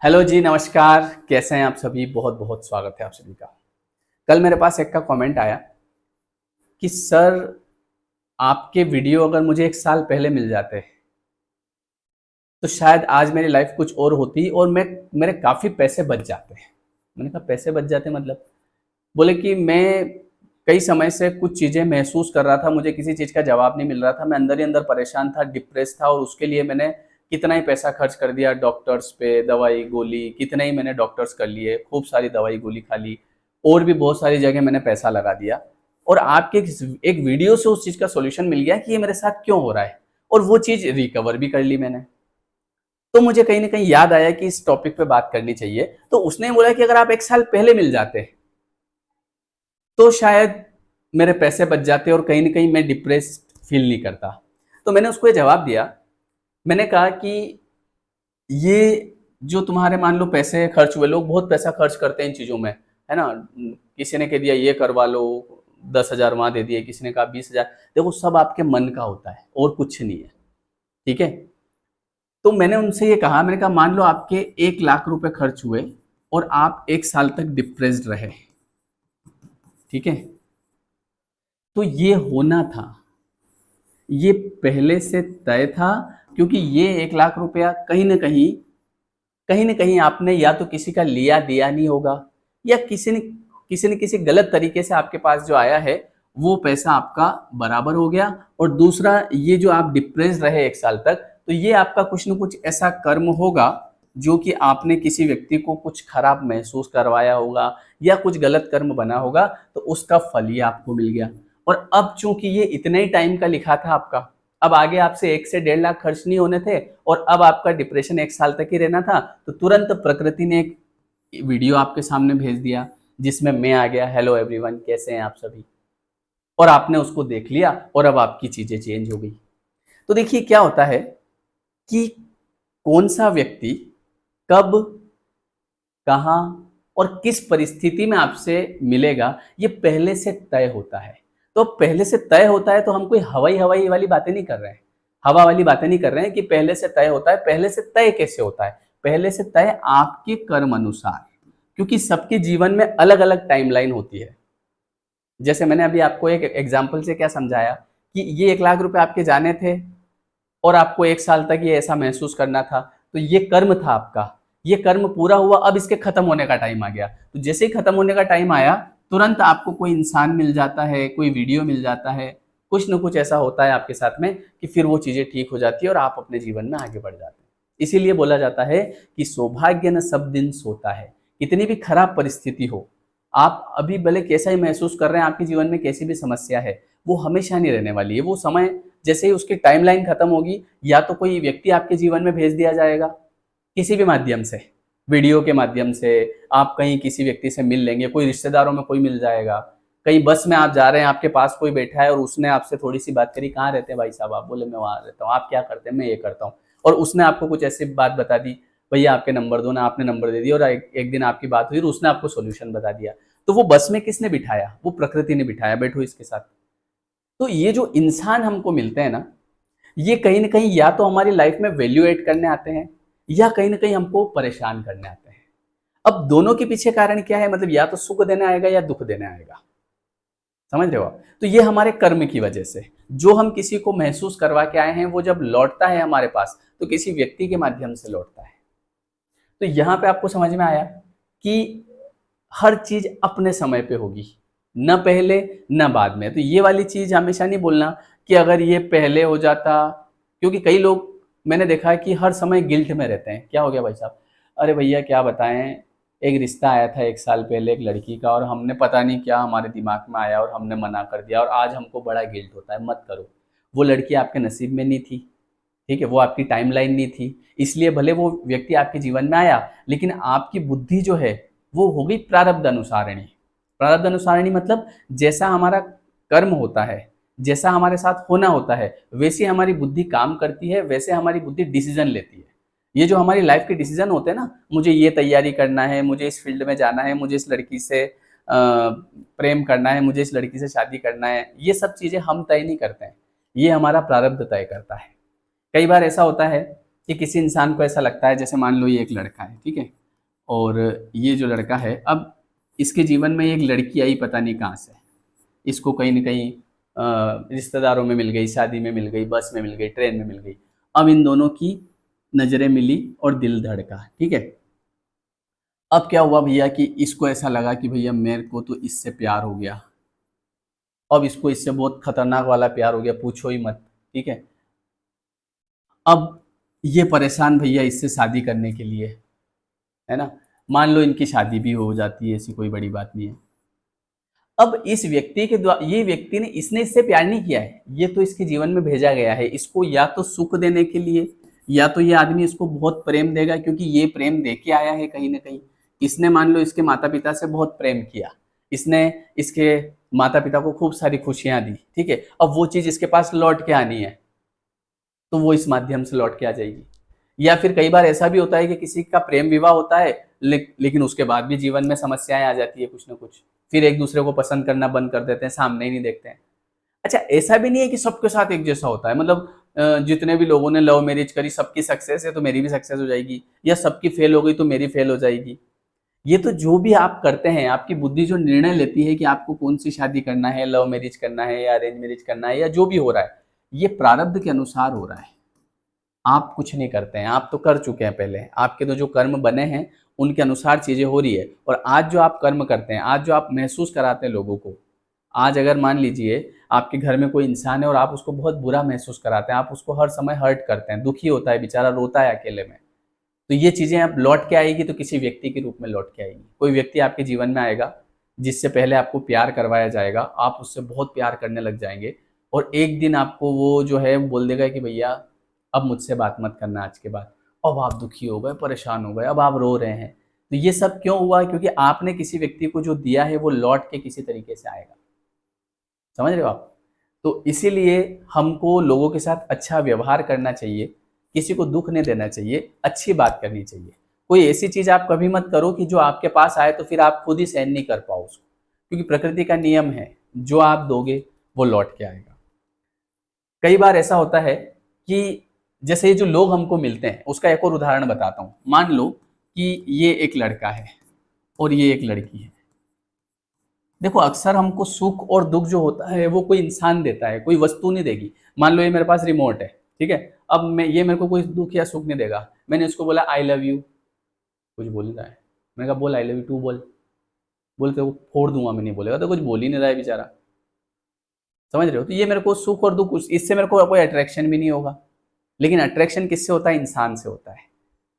Hello जी, नमस्कार। कैसे हैं आप सभी? बहुत बहुत स्वागत है आप सभी का। कल मेरे पास एक का कमेंट आया कि सर, आपके वीडियो अगर मुझे 1 साल पहले मिल जाते तो शायद आज मेरी लाइफ कुछ और होती और मेरे काफ़ी पैसे बच जाते। मैंने कहा पैसे बच जाते मतलब? बोले कि मैं कई समय से कुछ चीज़ें महसूस कर रहा था, मुझे किसी चीज़ का जवाब नहीं मिल रहा था, मैं अंदर ही अंदर परेशान था, डिप्रेस था और उसके लिए मैंने कितना ही पैसा खर्च कर दिया डॉक्टर्स पे, दवाई गोली, कितने ही मैंने डॉक्टर्स कर लिए, खूब सारी दवाई गोली खा ली और भी बहुत सारी जगह मैंने पैसा लगा दिया। और आपके एक वीडियो से उस चीज़ का सॉल्यूशन मिल गया कि ये मेरे साथ क्यों हो रहा है, और वो चीज़ रिकवर भी कर ली मैंने। तो मुझे कहीं न कहीं याद आया कि इस टॉपिक पे बात करनी चाहिए। तो उसने बोला कि अगर आप 1 साल पहले मिल जाते तो शायद मेरे पैसे बच जाते और कहीं न कहीं मैं डिप्रेस्ड फ़ील नहीं करता। तो मैंने उसको ये जवाब दिया, मैंने कहा कि ये जो तुम्हारे मान लो पैसे खर्च हुए, लोग बहुत पैसा खर्च करते हैं इन चीज़ों में, है ना? किसी ने कह दिया ये करवा लो, 10,000 वहाँ दे दिए, किसी ने कहा 20,000। देखो सब आपके मन का होता है और कुछ नहीं है, ठीक है? तो मैंने उनसे ये कहा, मैंने कहा मान लो आपके 1 लाख रुपए खर्च हुए और आप 1 साल तक डिप्रेस्ड रहे, ठीक है? तो ये होना था। ये पहले से तय था, क्योंकि ये 1 लाख रुपया कहीं न कहीं आपने या तो किसी का लिया दिया नहीं होगा, या किसी न किसी गलत तरीके से आपके पास जो आया है, वो पैसा आपका बराबर हो गया। और दूसरा, ये जो आप डिप्रेस्ड रहे 1 साल तक, तो ये आपका कुछ न कुछ ऐसा कर्म होगा, जो कि आपने किसी व्यक्ति को कुछ खराब महसूस करवाया होगा या कुछ गलत कर्म बना होगा, तो उसका फल ये आपको मिल गया। और अब चूँकि ये इतने ही टाइम का लिखा था आपका, अब आगे आपसे 1 से 1.5 लाख खर्च नहीं होने थे और अब आपका डिप्रेशन 1 साल तक ही रहना था, तो तुरंत प्रकृति ने एक वीडियो आपके सामने भेज दिया, जिसमें मैं आ गया, हेलो एवरीवन, कैसे हैं आप सभी? और आपने उसको देख लिया और अब आपकी चीज़ें चेंज हो गई। तो देखिए क्या होता है कि कौन-सा व्यक्ति कब, कहाँ और किस परिस्थिति में आपसे मिलेगा, ये पहले से तय होता है। तो पहले से तय होता है तो हम कोई हवाई-हवाई वाली बातें नहीं कर रहे हैं। हवा वाली बातें नहीं कर रहे हैं कि पहले से तय होता है। पहले से तय कैसे होता है? पहले से तय आपके कर्म अनुसार, क्योंकि सबके जीवन में अलग-अलग टाइमलाइन होती है। जैसे मैंने अभी आपको एक एग्ज़ाम्पल से क्या समझाया कि ये 1 लाख रुपए आपके जाने थे और आपको 1 साल तक ये ऐसा महसूस करना था, तो ये कर्म था आपका। ये कर्म पूरा हुआ, अब इसके खत्म होने का टाइम आ गया। तो जैसे ही खत्म होने का टाइम आया, तुरंत आपको कोई इंसान मिल जाता है, कोई वीडियो मिल जाता है, कुछ न कुछ ऐसा होता है आपके साथ में कि फिर वो चीज़ें ठीक हो जाती है और आप अपने जीवन में आगे बढ़ जाते हैं। इसीलिए बोला जाता है कि सौभाग्य न सब दिन सोता है। कितनी भी खराब परिस्थिति हो, आप अभी भले कैसा ही महसूस कर रहे हैं, आपके जीवन में कैसी भी समस्या है, वो हमेशा नहीं रहने वाली है। वो समय जैसे ही उसकी टाइमलाइन खत्म होगी, या तो कोई व्यक्ति आपके जीवन में भेज दिया जाएगा, किसी भी माध्यम से, वीडियो के माध्यम से, आप कहीं किसी व्यक्ति से मिल लेंगे, कोई रिश्तेदारों में कोई मिल जाएगा, कहीं बस में आप जा रहे हैं, आपके पास कोई बैठा है और उसने आपसे थोड़ी-सी बात करी, "कहाँ रहते हैं भाई साहब आप?" बोले, "मैं वहाँ रहता हूँ।" "आप क्या करते हैं?" "मैं ये करता हूँ।" और उसने आपको कुछ ऐसी बात बता दी, "भैया आपके नंबर दो ना।" आपने नंबर दे दिया और एक एक दिन आपकी बात हुई और उसने आपको सॉल्यूशन बता दिया। तो वो बस में किसने बिठाया? वो प्रकृति ने बिठाया, "बैठो इसके साथ।" तो ये जो इंसान हमको मिलते हैं ना, ये कहीं न कहीं या तो हमारी लाइफ में वैल्यू ऐड करने आते हैं, या कहीं न कहीं हमको परेशान करने आते हैं। अब दोनों के पीछे कारण क्या है? मतलब या तो सुख देने आएगा या दुःख देने आएगा। समझ रहे हो आप? तो ये हमारे कर्म की वजह से, जो हम किसी को महसूस करवा के आए हैं, वो जब लौटता है हमारे पास, तो किसी व्यक्ति के माध्यम से लौटता है। तो यहाँ पे आपको समझ में आया कि हर चीज़ अपने समय पे होगी, ना पहले, ना बाद में। तो ये वाली चीज़ हमेशा नहीं बोलना कि अगर ये पहले हो जाता, क्योंकि कई लोग मैंने देखा है कि हर समय गिल्ट में रहते हैं। क्या हो गया भाई साहब? अरे भैया क्या बताएँ, एक रिश्ता आया था 1 साल पहले एक लड़की का और हमने पता नहीं क्या हमारे दिमाग में आया और हमने मना कर दिया और आज हमको बड़ा गिल्ट होता है, मत करो। वो लड़की आपके नसीब में नहीं थी। ठीक है? वो आपकी टाइमलाइन नहीं थी, इसलिए भले वो व्यक्ति आपके जीवन में आया, लेकिन आपकी बुद्धि जो है, वो हो गई प्रारब्ध अनुसारिणी। प्रारब्ध अनुसारिणी मतलब जैसा हमारा कर्म होता है, जैसा हमारे साथ होना होता है, वैसी हमारी बुद्धि काम करती है, वैसे हमारी बुद्धि डिसीज़न लेती है। ये जो हमारी लाइफ़ के डिसीज़न होते हैं ना, मुझे ये तैयारी करना है, मुझे इस फ़ील्ड में जाना है, मुझे इस लड़की से प्रेम करना है, मुझे इस लड़की से शादी करना है, ये सब चीज़ें हम तय नहीं करते हैं, ये हमारा प्रारब्ध तय करता है। कई बार ऐसा होता है कि किसी इंसान को ऐसा लगता है, जैसे मान लो ये एक लड़का है, ठीक है, और ये जो लड़का है, अब इसके जीवन में एक लड़की आई पता नहीं कहाँ से, इसको कहीं न कहीं रिश्तेदारों में मिल गई, शादी में मिल गई, बस में मिल गई, ट्रेन में मिल गई। अब इन दोनों की नज़रें मिली और दिल धड़का, ठीक है। अब क्या हुआ भैया कि इसको ऐसा लगा कि भैया मेरे को तो इससे प्यार हो गया। अब इसको इससे बहुत खतरनाक वाला प्यार हो गया, पूछो ही मत, ठीक है। अब ये परेशान भैया इससे शादी करने के लिए, है ना। मान लो इनकी शादी भी हो जाती है, ऐसी कोई बड़ी बात नहीं है। अब इस व्यक्ति के द्वारा, ये व्यक्ति ने, इसने इससे प्यार नहीं किया है, ये तो इसके जीवन में भेजा गया है इसको या तो सुख देने के लिए, या तो ये आदमी इसको बहुत प्रेम देगा, क्योंकि ये प्रेम दे के आया है कहीं ना कहीं। इसने मान लो इसके माता पिता से बहुत प्रेम किया, इसने इसके माता पिता को खूब सारी खुशियां दी, ठीक है। अब वो चीज इसके पास लौट के आनी है, तो वो इस माध्यम से लौट के आ जाएगी। या फिर कई बार ऐसा भी होता है कि किसी का प्रेम विवाह होता है, लेकिन उसके बाद भी जीवन में समस्याएं आ जाती है कुछ ना कुछ, फिर एक दूसरे को पसंद करना बंद कर देते हैं, सामने ही नहीं देखते हैं। अच्छा, ऐसा भी नहीं है कि सबके साथ एक जैसा होता है, मतलब जितने भी लोगों ने लव मैरिज करी, सबकी सक्सेस है तो मेरी भी सक्सेस हो जाएगी, या सबकी फेल हो गई तो मेरी फेल हो जाएगी। ये तो जो भी आप करते हैं, आपकी बुद्धि जो निर्णय लेती है कि आपको कौन सी शादी करना है, लव मैरिज करना है या अरेंज मैरिज करना है, या जो भी हो रहा है, ये प्रारब्ध के अनुसार हो रहा है। आप कुछ नहीं करते हैं, आप तो कर चुके हैं पहले, आपके तो जो कर्म बने हैं उनके अनुसार चीज़ें हो रही है। और आज जो आप कर्म करते हैं, आज जो आप महसूस कराते हैं लोगों को, आज अगर मान लीजिए आपके घर में कोई इंसान है और आप उसको बहुत बुरा महसूस कराते हैं, आप उसको हर समय हर्ट करते हैं, दुखी होता है बेचारा, रोता है अकेले में, तो ये चीज़ें अब लौट के आएगी, तो किसी व्यक्ति के रूप में लौट के आएगी। कोई व्यक्ति आपके जीवन में आएगा जिससे पहले आपको प्यार करवाया जाएगा, आप उससे बहुत प्यार करने लग जाएंगे, और एक दिन आपको वो जो है बोल देगा कि भैया अब मुझसे बात मत करना आज के बाद। अब आप दुखी हो गए, परेशान हो गए, अब आप रो रहे हैं। तो ये सब क्यों हुआ? क्योंकि आपने किसी व्यक्ति को जो दिया है वो लौट के किसी तरीके से आएगा। समझ रहे हो आप? तो इसीलिए हमको लोगों के साथ अच्छा व्यवहार करना चाहिए, किसी को दुख नहीं देना चाहिए, अच्छी बात करनी चाहिए। कोई ऐसी चीज आप कभी मत करो कि जो आपके पास आए तो फिर आप खुद ही सहन नहीं कर पाओ उसको, क्योंकि प्रकृति का नियम है, जो आप दोगे वो लौट के आएगा। कई बार ऐसा होता है कि जैसे ये जो लोग हमको मिलते हैं, उसका एक और उदाहरण बताता हूँ। मान लो कि ये एक लड़का है और ये एक लड़की है। देखो, अक्सर हमको सुख और दुख जो होता है वो कोई इंसान देता है, कोई वस्तु नहीं देगी। मान लो ये मेरे पास रिमोट है, ठीक है। अब मैं, ये मेरे को कोई दुख या सुख नहीं देगा। मैंने इसको बोला आई लव यू, कुछ बोल रहा है, मैंने कहा बोल आई लव यू टू, बोल, बोलते वो फोड़ दूंगा मैं, नहीं बोलेगा तो कुछ बोल ही नहीं रहा है बेचारा। समझ रहे हो? तो ये मेरे को सुख और दुख, इससे मेरे को कोई अट्रैक्शन भी नहीं होगा। लेकिन अट्रैक्शन किससे होता है? इंसान से होता है।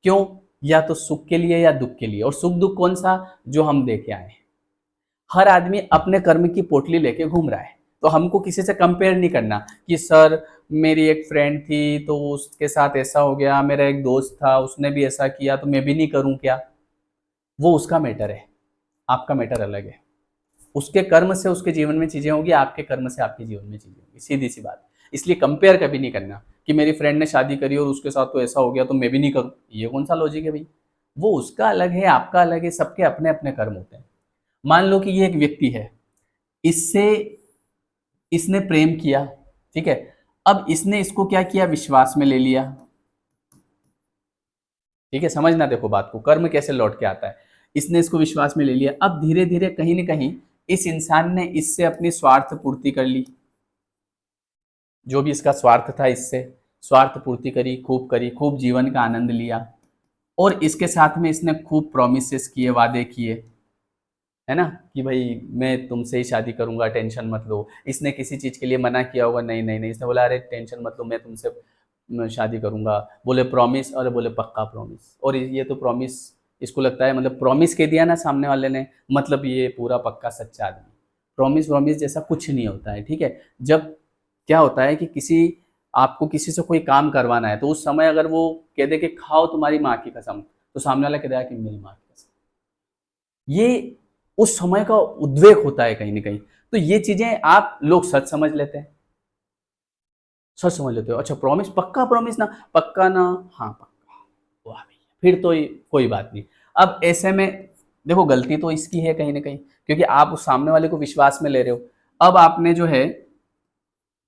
क्यों? या तो सुख के लिए या दुख के लिए। और सुख दुख कौन सा? जो हम दे के आए। हर आदमी अपने कर्म की पोटली लेके घूम रहा है, तो हमको किसी से कंपेयर नहीं करना कि सर मेरी एक फ्रेंड थी तो उसके साथ ऐसा हो गया, मेरा एक दोस्त था उसने भी ऐसा किया तो मैं भी नहीं करूं क्या। वो उसका मैटर है, आपका मैटर अलग है। उसके कर्म से उसके जीवन में चीजें होगी, आपके कर्म से आपके जीवन में चीजें होगी, सीधी सी बात। इसलिए कंपेयर कभी नहीं करना कि मेरी फ्रेंड ने शादी करी और उसके साथ तो ऐसा हो गया तो मैं भी नहीं करूं। ये कौन सा लॉजिक है भाई? वो उसका अलग है, आपका अलग है, सबके अपने अपने कर्म होते हैं। मान लो कि ये एक व्यक्ति है, इससे इसने प्रेम किया, ठीक है। अब इसने इसको क्या किया? विश्वास में ले लिया, ठीक है। समझना, देखो बात को, कर्म कैसे लौट के आता है। इसने इसको विश्वास में ले लिया। अब धीरे धीरे कहीं ना कहीं इस इंसान ने इससे अपनी स्वार्थ पूर्ति कर ली, जो भी इसका स्वार्थ था इससे स्वार्थ पूर्ति करी, खूब जीवन का आनंद लिया। और इसके साथ में इसने खूब प्रोमिसेस किए, वादे किए, है ना, कि भाई मैं तुमसे ही शादी करूंगा, टेंशन मत लो। इसने किसी चीज के लिए मना किया होगा, नहीं नहीं नहीं, इसने बोला अरे टेंशन मत लो, मैं तुमसे शादी करूंगा। बोले प्रॉमिस, और बोले पक्का प्रॉमिस। और ये तो प्रॉमिस, इसको लगता है मतलब प्रॉमिस कह दिया ना सामने वाले ने, मतलब ये पूरा पक्का सच्चा आदमी। प्रॉमिस प्रॉमिस जैसा कुछ नहीं होता है, ठीक है। जब क्या होता है कि आपको किसी से कोई काम करवाना है, तो उस समय अगर वो कह दे कि खाओ तुम्हारी माँ की कसम, तो सामने वाला कह देगा कि मेरी माँ की कसम। ये उस समय का उद्वेग होता है कहीं ना कहीं। तो ये चीजें आप लोग सच समझ लेते हैं, सच समझ लेते हो। अच्छा प्रॉमिस, पक्का प्रॉमिस ना, पक्का ना, हाँ पक्का, वाह भैया, फिर तो कोई बात नहीं। अब ऐसे में देखो, गलती तो इसकी है कहीं ना कहीं, क्योंकि आप उस सामने वाले को विश्वास में ले रहे हो। अब आपने जो है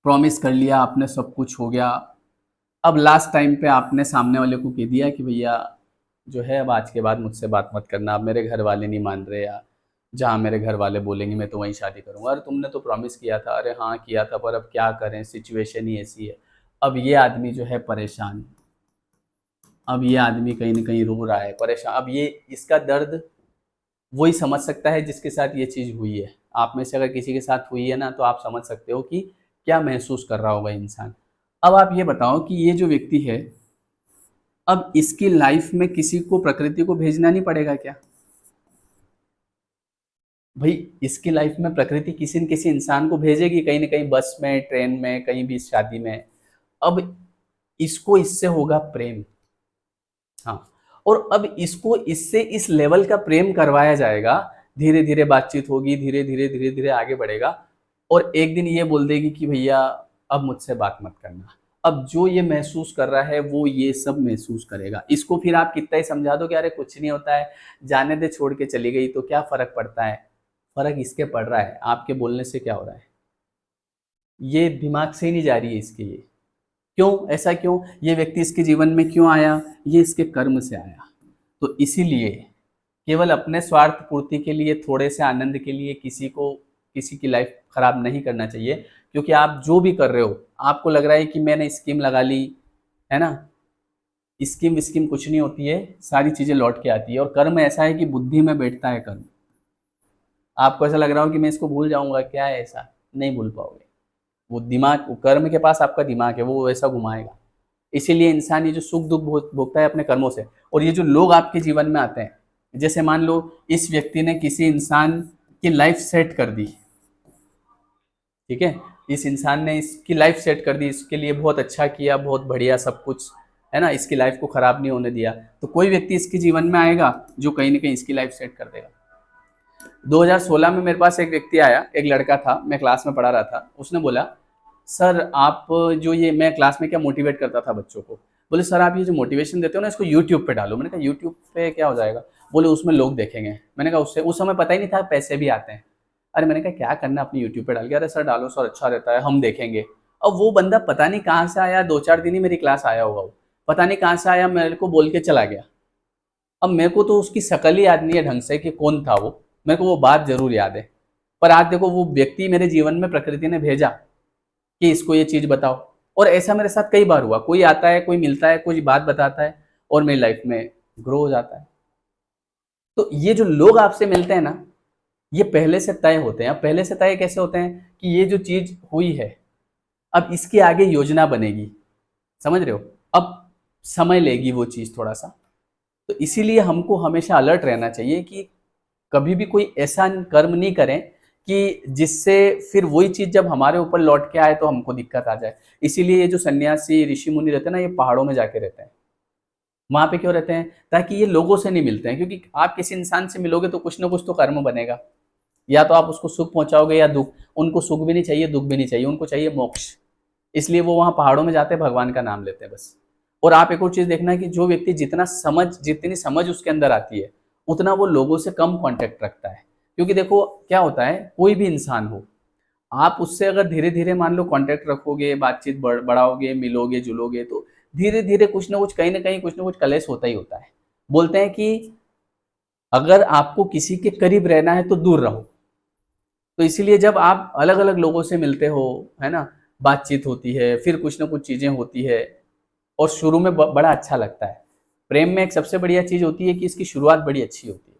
प्रॉमिस कर लिया, आपने सब कुछ हो गया। अब लास्ट टाइम पे आपने सामने वाले को कह दिया कि भैया जो है अब आज के बाद मुझसे बात मत करना, अब मेरे घर वाले नहीं मान रहे, या जहाँ मेरे घर वाले बोलेंगे मैं तो वहीं शादी करूँगा। अरे तुमने तो प्रॉमिस किया था। अरे हाँ किया था, पर अब क्या करें, सिचुएशन ही ऐसी है। अब ये आदमी जो है परेशान, अब ये आदमी कहीं न कहीं रो रहा है, परेशान। अब ये इसका दर्द वही समझ सकता है जिसके साथ ये चीज़ हुई है। आप में से अगर किसी के साथ हुई है ना, तो आप समझ सकते हो कि क्या महसूस कर रहा होगा इंसान। अब आप ये बताओ कि ये जो व्यक्ति है, अब इसकी लाइफ में किसी को, प्रकृति को भेजना नहीं पड़ेगा क्या? भाई इसकी लाइफ में प्रकृति किसी न किसी इंसान को भेजेगी, कहीं न कहीं बस में, ट्रेन में, कहीं भी शादी में। अब इसको इससे होगा प्रेम। हाँ, और अब इसको इससे इस लेवल का प्रेम करवाया जाएगा, धीरे-धीरे बातचीत होगी, धीरे-धीरे, धीरे-धीरे आगे बढ़ेगा, और एक दिन ये बोल देगी कि भैया अब मुझसे बात मत करना। अब जो ये महसूस कर रहा है वो ये सब महसूस करेगा। इसको फिर आप कितना ही समझा दो कि अरे कुछ नहीं होता है, जाने दे, छोड़ के चली गई तो क्या फ़र्क पड़ता है? फ़र्क इसके पड़ रहा है, आपके बोलने से क्या हो रहा है? ये दिमाग से ही नहीं जा रही है इसके ये। क्यों? ऐसा क्यों? ये व्यक्ति इसके जीवन में क्यों आया? ये इसके कर्म से आया। तो इसीलिए केवल अपने स्वार्थ पूर्ति के लिए, थोड़े से आनंद के लिए किसी की लाइफ खराब नहीं करना चाहिए। क्योंकि आप जो भी कर रहे हो, आपको लग रहा है कि मैंने स्कीम लगा ली, है ना? स्कीम विस्कीम कुछ नहीं होती है, सारी चीज़ें लौट के आती है। और कर्म ऐसा है कि बुद्धि में बैठता है कर्म। आपको ऐसा लग रहा हो कि मैं इसको भूल जाऊँगा, क्या है ऐसा? नहीं भूल पाओगे। वो दिमाग, वो कर्म के पास आपका दिमाग है, वो वैसा घुमाएगा। इसीलिए इंसान ये जो सुख दुख भोगता है अपने कर्मों से। और ये जो लोग आपके जीवन में आते हैं, जैसे मान लो इस व्यक्ति ने किसी इंसान की लाइफ सेट कर दी, ठीक है, इस इंसान ने इसकी लाइफ सेट कर दी, इसके लिए बहुत अच्छा किया, बहुत बढ़िया सब कुछ, है ना, इसकी लाइफ को खराब नहीं होने दिया। तो कोई व्यक्ति इसके जीवन में आएगा जो कहीं ना कहीं इसकी लाइफ सेट कर देगा। 2016 में मेरे पास एक व्यक्ति आया, एक लड़का था, मैं क्लास में पढ़ा रहा था। उसने बोला सर आप जो ये, मैं क्लास में क्या मोटिवेट करता था बच्चों को, बोले सर आप ये जो मोटिवेशन देते हो ना, इसको यूट्यूब पे डालो। मैंने कहा यूट्यूब पे क्या हो जाएगा? बोले उसमें लोग देखेंगे। मैंने कहा उससे, उस समय पता ही नहीं था पैसे भी आते हैं। अरे मैंने कहा क्या करना अपनी यूट्यूब पे डाल के? अरे सर डालो सर, अच्छा रहता है, हम देखेंगे। अब वो बंदा पता नहीं कहाँ से आया, 2-4 दिन ही मेरी क्लास आया होगा वो, पता नहीं कहाँ से आया, मेरे को बोल के चला गया। अब मेरे को तो उसकी शक्ल ही याद नहीं है ढंग से कि कौन था वो, मेरे को वो बात जरूर याद है। पर आज देखो वो व्यक्ति मेरे जीवन में प्रकृति ने भेजा कि इसको ये चीज़ बताओ। और ऐसा मेरे साथ कई बार हुआ, कोई आता है, कोई मिलता है, कोई बात बताता है, और मेरी लाइफ में ग्रो हो जाता है। तो ये जो लोग आपसे मिलते हैं ना, ये पहले से तय होते हैं। अब पहले से तय कैसे होते हैं कि ये जो चीज़ हुई है, अब इसके आगे योजना बनेगी, समझ रहे हो? अब समय लेगी वो चीज़ थोड़ा सा। तो इसीलिए हमको हमेशा अलर्ट रहना चाहिए कि कभी भी कोई ऐसा कर्म नहीं करें कि जिससे फिर वही चीज़ जब हमारे ऊपर लौट के आए तो हमको दिक्कत आ जाए। इसीलिए ये जो सन्यासी, ऋषि मुनि रहते हैं ना, ये पहाड़ों में जाके रहते हैं। वहाँ पे क्यों रहते हैं? ताकि ये लोगों से नहीं मिलते हैं, क्योंकि आप किसी इंसान से मिलोगे तो कुछ ना कुछ तो कर्म बनेगा। या तो आप उसको सुख पहुँचाओगे या दुःख। उनको सुख भी नहीं चाहिए, दुःख भी नहीं चाहिए, उनको चाहिए मोक्ष। इसलिए वो वहाँ पहाड़ों में जाते हैं, भगवान का नाम लेते हैं बस। और आप एक और चीज़ देखना कि जो व्यक्ति जितनी समझ उसके अंदर आती है, उतना वो लोगों से कम कॉन्टैक्ट रखता है। क्योंकि देखो क्या होता है, कोई भी इंसान हो, आप उससे अगर धीरे-धीरे मान लो कॉन्टैक्ट रखोगे, बातचीत बढ़ाओगे, मिलोगे-जुलोगे, तो धीरे-धीरे कुछ न कुछ, कहीं न कहीं कुछ न कुछ कलेश होता ही होता है। बोलते हैं कि अगर आपको किसी के करीब रहना है तो दूर रहो। तो इसीलिए जब आप अलग-अलग लोगों से मिलते हो, है ना? बातचीत होती है, फिर कुछ न कुछ चीज़ें होती है, और शुरू में बड़ा अच्छा लगता है। प्रेम में एक सबसे बढ़िया चीज़ होती है कि इसकी शुरुआत बड़ी अच्छी होती है।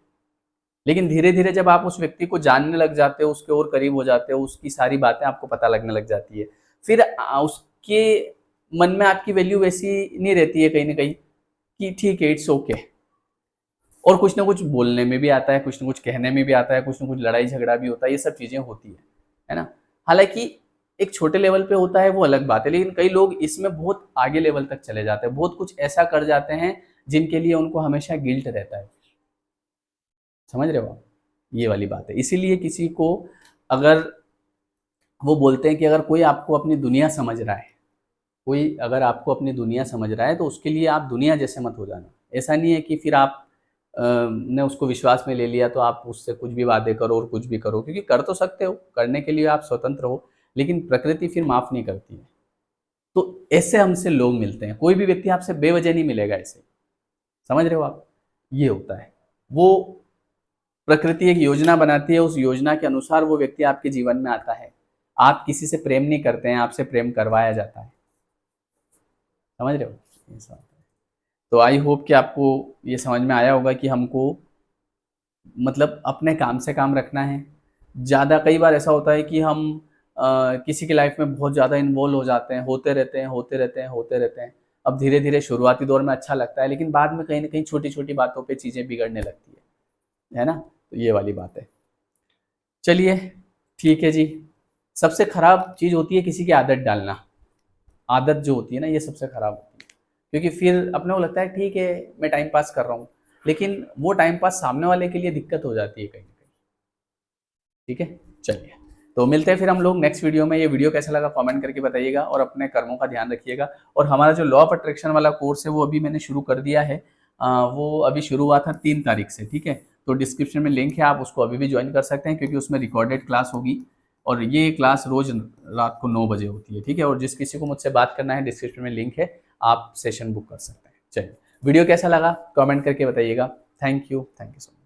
लेकिन धीरे-धीरे जब आप उस व्यक्ति को जानने लग जाते हो, उसके और करीब हो जाते हो, उसकी सारी बातें आपको पता लगने लग जाती है। फिर उसके मन में आपकी वैल्यू वैसी नहीं रहती है कहीं न कहीं, कि ठीक है, इट्स ओके। और कुछ ना कुछ बोलने में भी आता है, कुछ ना कुछ कहने में भी आता है, कुछ ना कुछ लड़ाई झगड़ा भी होता है, ये सब चीज़ें होती है ना? हालाँकि एक छोटे लेवल पे होता है वो अलग बात है, लेकिन कई लोग इसमें बहुत आगे लेवल तक चले जाते हैं, बहुत कुछ ऐसा कर जाते हैं जिनके लिए उनको हमेशा गिल्ट रहता है। समझ रहे हो आप? ये वाली बात है। इसीलिए किसी को अगर, वो बोलते हैं कि अगर कोई आपको अपनी दुनिया समझ रहा है, कोई अगर आपको अपनी दुनिया समझ रहा है तो उसके लिए आप दुनिया जैसे मत हो जाना। ऐसा नहीं है कि फिर आप ने उसको विश्वास में ले लिया तो आप उससे कुछ भी वादे करो और कुछ भी करो, क्योंकि कर तो सकते हो, करने के लिए आप स्वतंत्र हो, लेकिन प्रकृति फिर माफ़ नहीं करती है। तो ऐसे हमसे लोग मिलते हैं, कोई भी व्यक्ति आपसे बेवजह नहीं मिलेगा ऐसे, समझ रहे हो आप? ये होता है, वो प्रकृति एक योजना बनाती है, उस योजना के अनुसार वो व्यक्ति आपके जीवन में आता है। आप किसी से प्रेम नहीं करते हैं, आपसे प्रेम करवाया जाता है, समझ रहे हो? ऐसा होता है। तो आई होप कि आपको ये समझ में आया होगा कि हमको मतलब अपने काम से काम रखना है। ज़्यादा कई बार ऐसा होता है कि हम किसी की लाइफ में बहुत ज़्यादा इन्वॉल्व हो जाते हैं, होते रहते हैं, होते रहते हैं, होते रहते हैं। अब धीरे-धीरे शुरुआती दौर में अच्छा लगता है, लेकिन बाद में कहीं न कहीं छोटी-छोटी बातों पे चीज़ें बिगड़ने लगती है ना? तो ये वाली बात है। चलिए, ठीक है जी। सबसे खराब चीज़ होती है किसी की आदत डालना। आदत जो होती है ना, ये सबसे खराब होती है। क्योंकि फिर अपने को लगता है ठीक है, मैं टाइम पास कर रहा हूँ, लेकिन वो टाइम पास सामने वाले के लिए दिक्कत हो जाती है कहीं न कहीं। ठीक है? चलिए, तो मिलते हैं फिर हम लोग नेक्स्ट वीडियो में। ये वीडियो कैसा लगा कमेंट करके बताइएगा और अपने कर्मों का ध्यान रखिएगा। और हमारा जो लॉ ऑफ अट्रैक्शन वाला कोर्स है वो अभी मैंने शुरू कर दिया है। वो अभी शुरू हुआ था 3 तारीख से, ठीक है? तो डिस्क्रिप्शन में लिंक है, आप उसको अभी भी ज्वाइन कर सकते हैं, क्योंकि उसमें रिकॉर्डेड क्लास होगी और ये क्लास रोज़ रात को 9 बजे होती है, ठीक है? और जिस किसी को मुझसे बात करना है, डिस्क्रिप्शन में लिंक है, आप सेशन बुक कर सकते हैं। चलिए, वीडियो कैसा लगा कमेंट करके बताइएगा। Thank you so much.